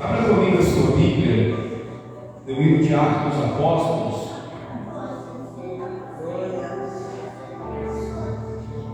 Abra comigo a sua Bíblia, no livro de Atos dos Apóstolos,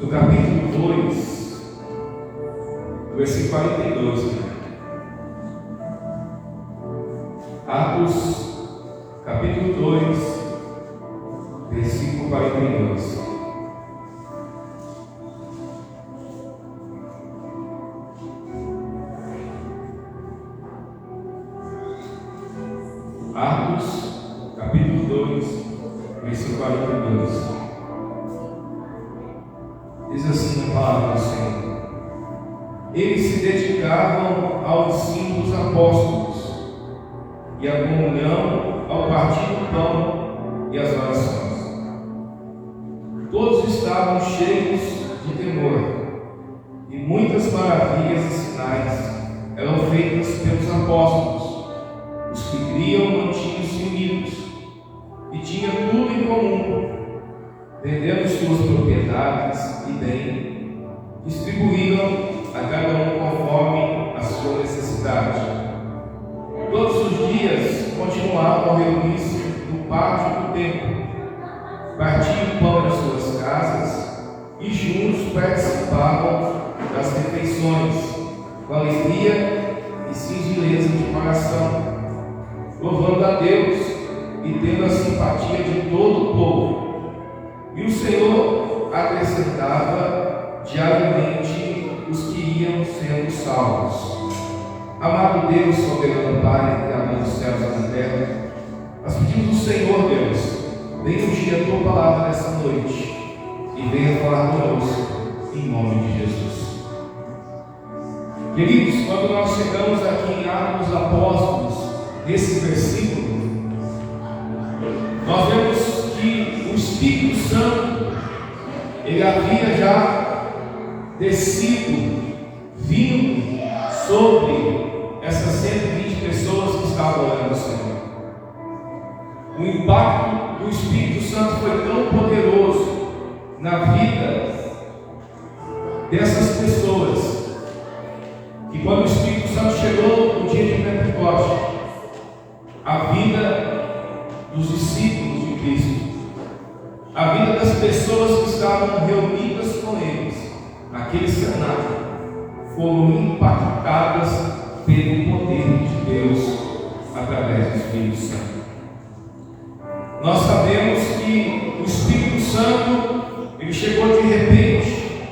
no capítulo 2, versículo 42. Atos, capítulo 2, versículo 42. Atos, capítulo 2, versículo 42. Diz assim a palavra do Senhor: Eles se dedicavam ao ensino dos apóstolos e à comunhão, ao partir do pão e às orações. Todos estavam cheios de temor, e muitas maravilhas e sinais eram feitas pelos apóstolos. Os que criam mantinham-se unidos e tinham tudo em comum, vendendo suas propriedades e bem, distribuíram a cada um conforme a sua necessidade. Todos os dias continuavam a reunir-se no pátio do templo, partiam pão nas suas casas e juntos participavam das refeições, com alegria e singeleza de coração, louvando a Deus e tendo a simpatia de todo o povo. E o Senhor acrescentava diariamente os que iam sendo salvos. Amado Deus, soberano Pai, Criador dos céus e da terra, nós pedimos do Senhor, Deus, venha ungir a Tua palavra nessa noite e venha falar conosco, em nome de Jesus. Queridos, quando nós chegamos aqui em Atos dos Apóstolos, nesse versículo, nós vemos que o Espírito Santo, ele havia já descido, vindo sobre essas 120 pessoas que estavam orando ao Senhor. O impacto do Espírito Santo foi tão poderoso na vida dessas pessoas, que quando o Espírito Santo chegou no dia de Pentecostes, a vida dos discípulos de Cristo, a vida das pessoas que estavam reunidas com eles, naquele cenário, foram impactadas pelo poder de Deus através do Espírito Santo. Nós sabemos que o Espírito Santo, ele chegou de repente,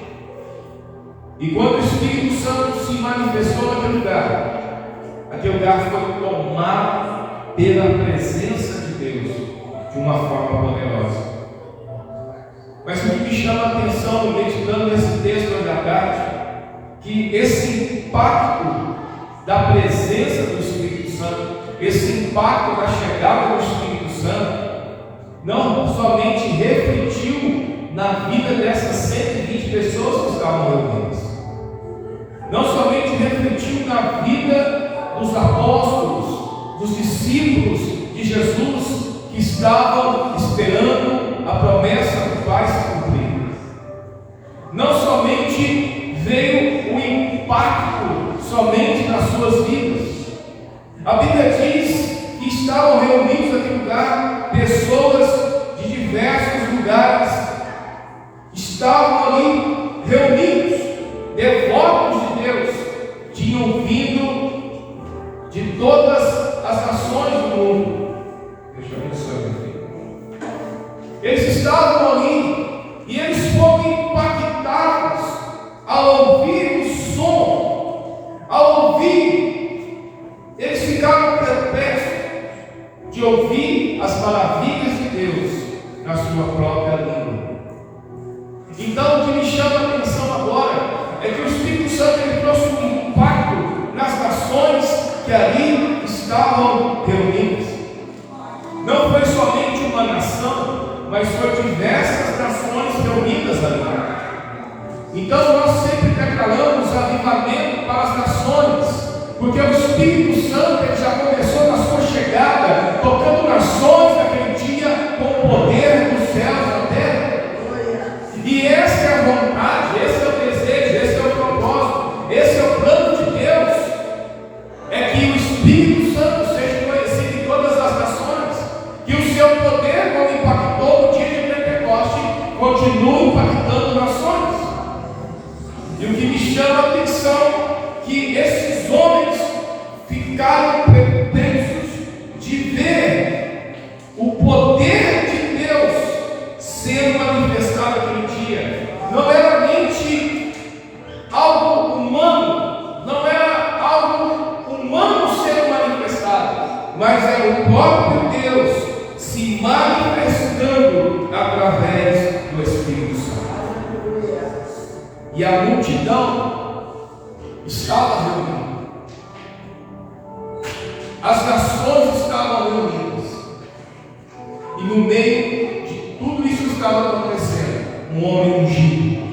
e quando o Espírito Santo se manifestou naquele lugar foi tomado pela presença de Deus de uma forma poderosa. Mas o que me chama a atenção, meditando nesse texto hoje à tarde, que esse impacto da presença do Espírito Santo, esse impacto da chegada do Espírito Santo, não somente refletiu na vida dessas 120 pessoas que estavam reunidas, não somente refletiu na vida dos apóstolos, dos discípulos de Jesus que estavam esperando a promessa do Pai se cumprir. Não somente veio o impacto somente nas suas vidas. A Bíblia diz que estavam reunidos naquele lugar pessoas de diversos lugares, estavam ali reunidos, devotos de Deus, tinham vindo de todas as nações do mundo. Deixa eu abençoar aqui. Eles estavam ali e eles foram impactados ao ouvir o som, ao ouvir, eles ficaram perplexos de ouvir as maravilhas de Deus na sua própria língua. Então, o que me chama a atenção agora é que o Espírito Santo ele trouxe um impacto nas nações que ali estavam reunidas. Não foi somente uma nação, mas foi diversas nações reunidas ali. Então nós sempre declaramos avivamento para as nações, porque o Espírito Santo ele já começou na sua chegada, tocando nações naquele dia com o poder dos céus na terra. E essa é a vontade, esse é o desejo, esse é o propósito, esse é o plano de Deus, é que o Espírito que esses homens ficaram perplexos de ver o poder de Deus ser manifestado naquele dia. Não era mente algo humano, não era algo humano ser manifestado, mas era o próprio Deus se manifestando através do Espírito Santo. E a multidão estava reunida, as nações estavam reunidas, e no meio de tudo isso que estava acontecendo, um homem ungido,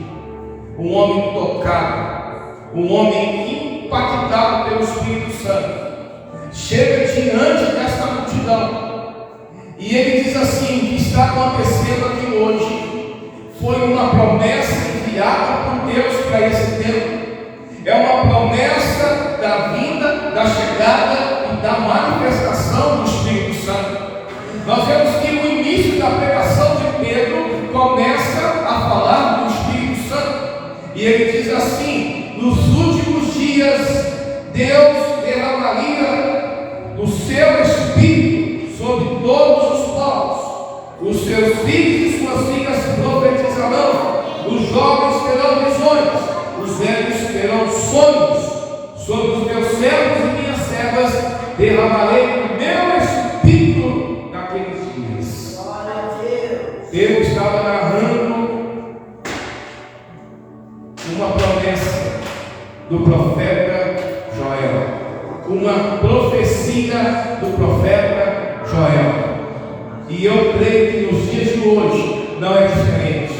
um homem tocado, um homem impactado pelo Espírito Santo, chega diante desta multidão e ele diz assim: o que está acontecendo aqui hoje foi uma promessa enviada por Deus para esse tempo. É uma promessa da vinda, da chegada e da manifestação do Espírito Santo. Nós vemos que no início da pregação de Pedro começa a falar do Espírito Santo, e ele diz assim: nos últimos dias Deus derramaria do seu Espírito sobre todos os povos. Os seus filhos e suas filhas profetizarão, os jovens terão visões, os velhos terão sonhos. Sobre os meus servos e minhas servas derramarei o meu Espírito naqueles dias. Deus estava narrando uma promessa do profeta Joel, uma profecia do profeta Joel. E eu creio que nos dias de hoje não é diferente.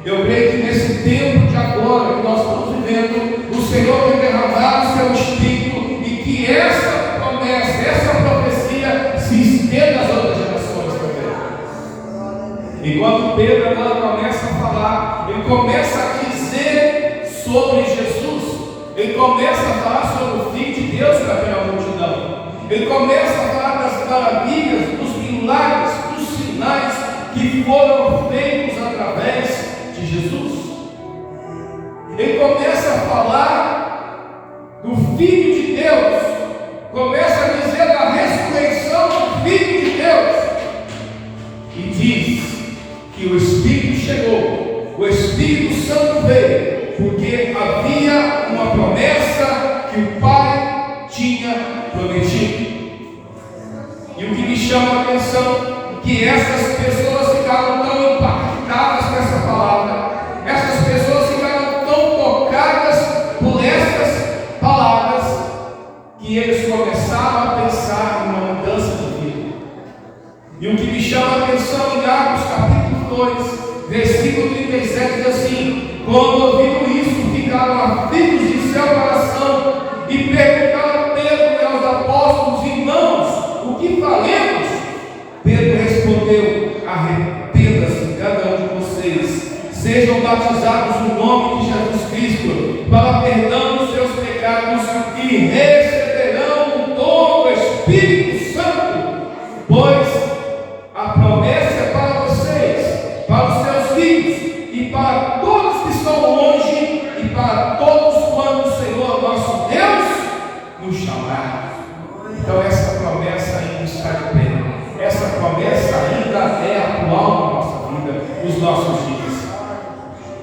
Eu creio que nesse tempo de agora que nós estamos vivendo, o Senhor vai derramar o seu Espírito, e que essa promessa, essa profecia se estenda às outras gerações também. E quando Pedro agora começa a falar, ele começa a dizer sobre Jesus, ele começa a falar sobre o Filho de Deus para aquela multidão, ele começa a falar das maravilhas, dos milagres, dos sinais que foram feitos através de Jesus. Ele começa a falar do Filho de Deus, começa a dizer da ressurreição do Filho de Deus, e diz que o Espírito chegou, o Espírito Santo veio, porque havia uma promessa que o Pai tinha prometido. E o que me chama a atenção é que essas pessoas ficaram tão impactadas com essa palavra, essas pessoas ficaram tão tocadas por essas palavras, que eles começaram a pensar em uma mudança de vida. E o que me chama a atenção em Atos capítulo 2, versículo 37 diz assim: quando ouviram isso, ficaram aflitos em seu coração e perguntaram a Pedro e aos apóstolos: irmãos, o que faremos? Pedro respondeu: arrependa-se cada um de vocês, sejam batizados no nome de Jesus Cristo para perdão dos seus pecados, e receberão o dom do Espírito Santo, pois a promessa é para vocês, para os seus filhos e para todos que estão longe, e para todos quando o Senhor nosso Deus nos chamar. Então essa promessa ainda está de pé. Essa promessa ainda é atual na nossa vida, nos nossos dias.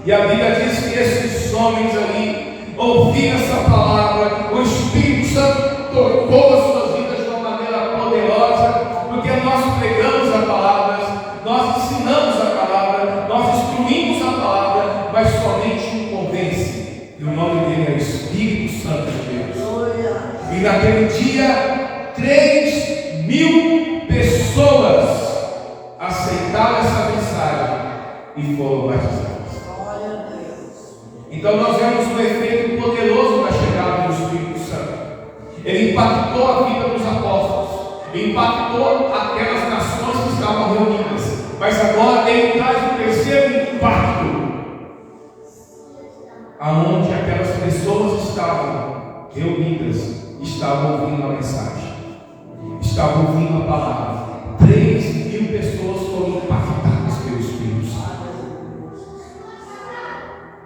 E a Bíblia diz que esses homens ali ouviram essa palavra, o Espírito Santo tocou as suas vidas de uma maneira poderosa, porque nós pregamos a palavra, nós ensinamos a palavra, nós instruímos a palavra, mas somente um convence, e o nome dele é o Espírito Santo de Deus. E naquele dia, 3.000 pessoas aceitaram essa mensagem e foram batizadas. Então nós vemos um efeito poderoso na chegada do Espírito Santo. Ele impactou a vida dos apóstolos, impactou aquelas nações que estavam reunidas, mas agora ele traz um terceiro impacto, aonde aquelas pessoas estavam reunidas, estavam ouvindo a mensagem, estavam ouvindo a palavra. 3.000 pessoas foram impactadas pelo Espírito Santo.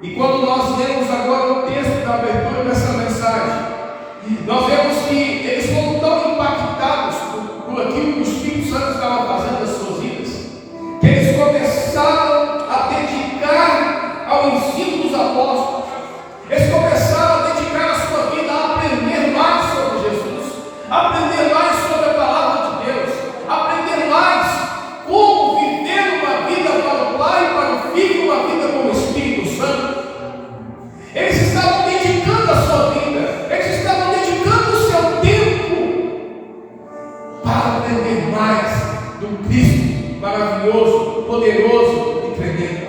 E quando nós lemos agora o texto da abertura dessa mensagem, Nós vemos que eles foram tão impactados por aquilo que o Espírito Santo estava fazendo nas suas vidas, que eles começaram a dedicar ao ensino dos apóstolos. Eles começaram a dedicar a sua vida a aprender mais sobre Jesus, a aprender mais sobre a palavra de Deus, a aprender mais como viver uma vida para o Pai, para o Filho, uma vida com o Espírito Santo. Eles estavam dedicando a sua vida, eles estavam dedicando o seu tempo para aprender mais do Cristo maravilhoso, poderoso e tremendo.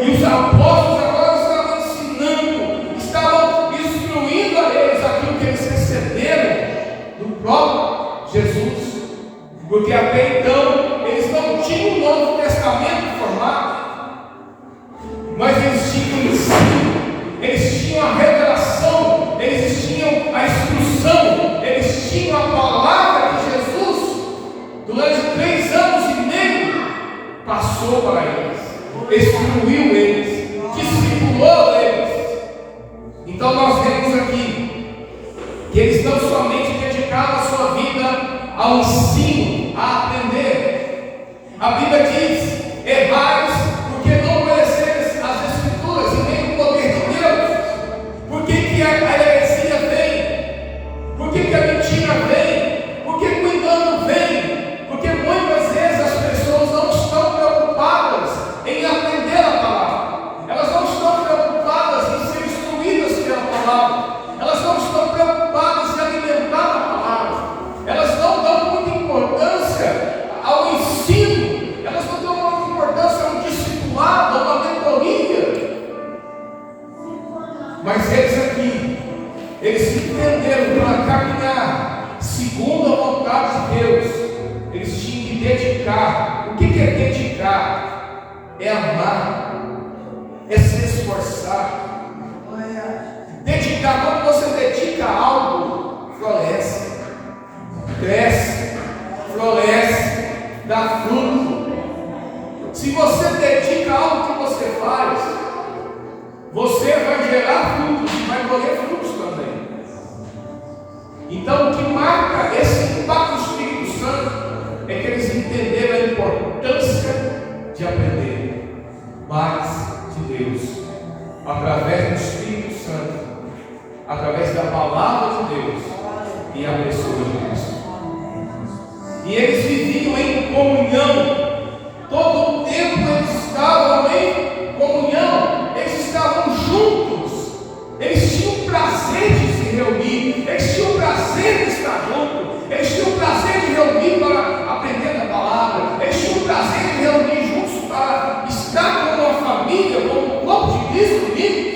E os apóstolos agora estavam ensinando, estavam instruindo a eles aquilo que eles receberam do próprio Jesus, porque até então eles não tinham o Novo Testamento formado, mas eles tinham o ensino, eles tinham a revelação, eles tinham a instrução, eles tinham a palavra que Jesus, durante 3 anos e meio, passou para eles, instruiu eles, discipulou eles. Então nós vemos aqui que eles não somente dedicaram a sua vida ao ensino, a aprender. A Bíblia diz: errais porque não conheceis as Escrituras e nem o poder de Deus. Por que a heresia vem? Por que a mentira vem? Por que o engano vem? Porque muitas vezes as pessoas não estão preocupadas em aprender a palavra, elas não estão preocupadas em ser instruídas pela palavra, elas não estão preocupadas em alimentar a palavra, elas não dão muita importância ao ensino, elas não dão muita importância ao discipulado, a uma mentoria. Mas eles aqui, eles entenderam para caminhar segundo a vontade de Deus, eles tinham que dedicar. O que é dedicar? É amar, é se esforçar. Dedicar, quando você dedica algo, floresce, cresce, floresce, dá fruto. Se você dedica algo que você faz, você vai gerar frutos e vai colher frutos também. Então o que marca esse impacto do Espírito Santo é que eles entenderam a importância de aprender mais de Deus, através do Espírito Santo, através da palavra de Deus e a pessoa de Cristo. E eles viviam em comunhão, todo o tempo eles estavam em comunhão, eles estavam juntos, eles tinham prazer de se reunir, eles tinham prazer de estar juntos, eles tinham prazer de reunir para aprender a palavra, eles tinham prazer de reunir juntos para estar como uma família, como o corpo de Cristo unido.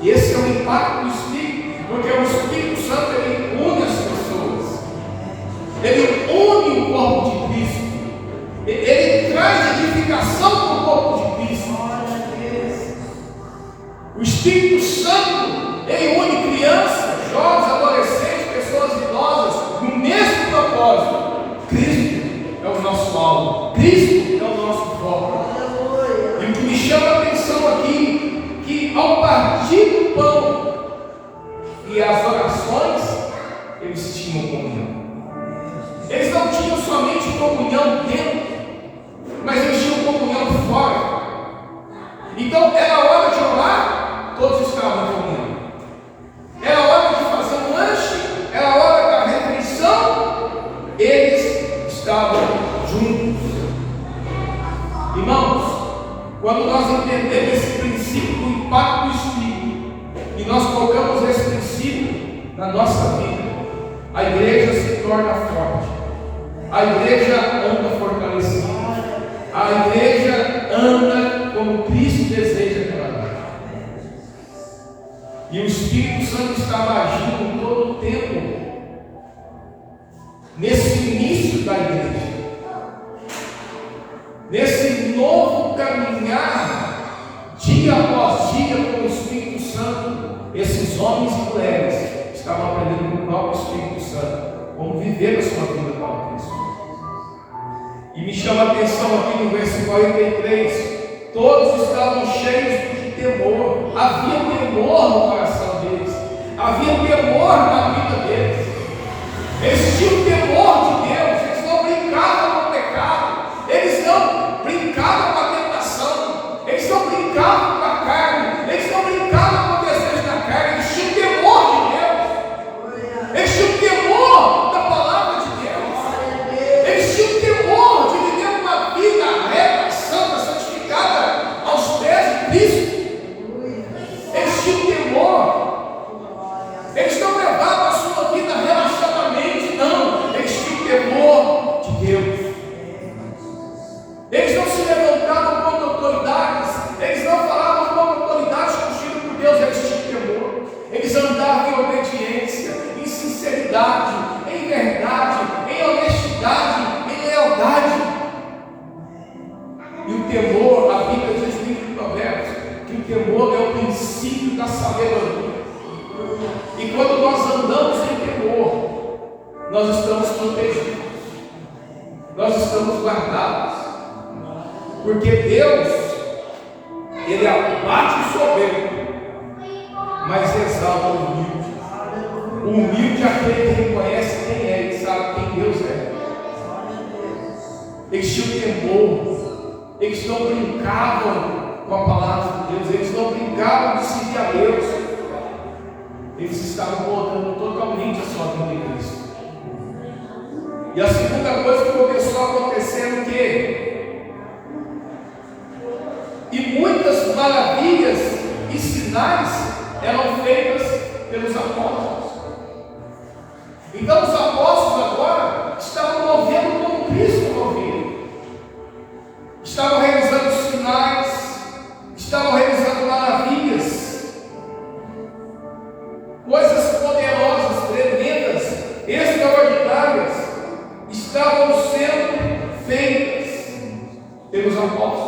E esse é o impacto do Espírito, porque o Espírito Santo ele une as pessoas, ele une o corpo de Cristo, ele traz edificação para o corpo de Cristo. O Espírito Santo ele une crianças, jovens, adolescentes, pessoas idosas no mesmo propósito. Cristo é o nosso alvo, Cristo é o nosso foco. E o que me chama a atenção aqui, que ao partir do pão e as orações, eles tinham comunhão. Eles não tinham somente comunhão dentro, mas eles tinham comunhão fora. Então era hora de orar, todos estavam em comunhão. Era hora de fazer um lanche, era hora da refeição, eles estavam juntos. Irmãos, quando nós entendemos esse princípio do impacto do Espírito, e nós colocamos esse princípio na nossa vida, a igreja se torna forte, a igreja anda fortalecida, a igreja anda como Cristo deseja que ela ande. E o Espírito Santo estava agindo todo o tempo nesse início da igreja, nesse novo caminhar, dia após dia com o Espírito Santo. Esses homens e mulheres estavam aprendendo com o próprio Espírito Santo como viver a sua vida para Cristo. E me chama a atenção aqui no versículo 43, todos estavam cheios de temor, havia temor no coração deles, havia temor na vida deles. Eles tinham temor de Deus, eles não brincavam com o pecado, eles não brincavam com a tentação, eles não brincavam com a carne, eles não brincavam com o desejo da carne, eles tinham temor de Deus, eles tinham temor da palavra de Deus, eles tinham temor de viver uma vida reta, santa, santificada aos pés de Cristo. Eles tinham temor. Eles não levavam a sua vida relaxadamente, não. Eles tinham temor de Deus. Eles não se levantavam contra autoridades. Eles não falavam contra autoridades constituídas por Deus. Eles tinham temor. Eles andavam em obediência, em sinceridade, em verdade, em honestidade, em lealdade. E o temor, a Bíblia diz no livro de Provérbios, que o temor é o princípio da sabedoria. E quando nós andamos em temor, nós estamos protegidos, nós estamos guardados, porque Deus, Ele abate o soberbo, mas exalta o humilde. O humilde é aquele que reconhece quem é e sabe quem Deus é. Eles tinham temor, eles não brincavam com a palavra de Deus, eles não brincavam de seguir a Deus. Eles estavam colocando totalmente a sua vida em Cristo. E a segunda coisa que começou a acontecer é o quê? E muitas maravilhas e sinais eram feitas pelos apóstolos. Então os apóstolos agora estavam movendo como Cristo movia. Estavam realizando sinais, estavam realizando maravilhas, coisas poderosas, tremendas, extraordinárias, estavam sendo feitas pelos apóstolos.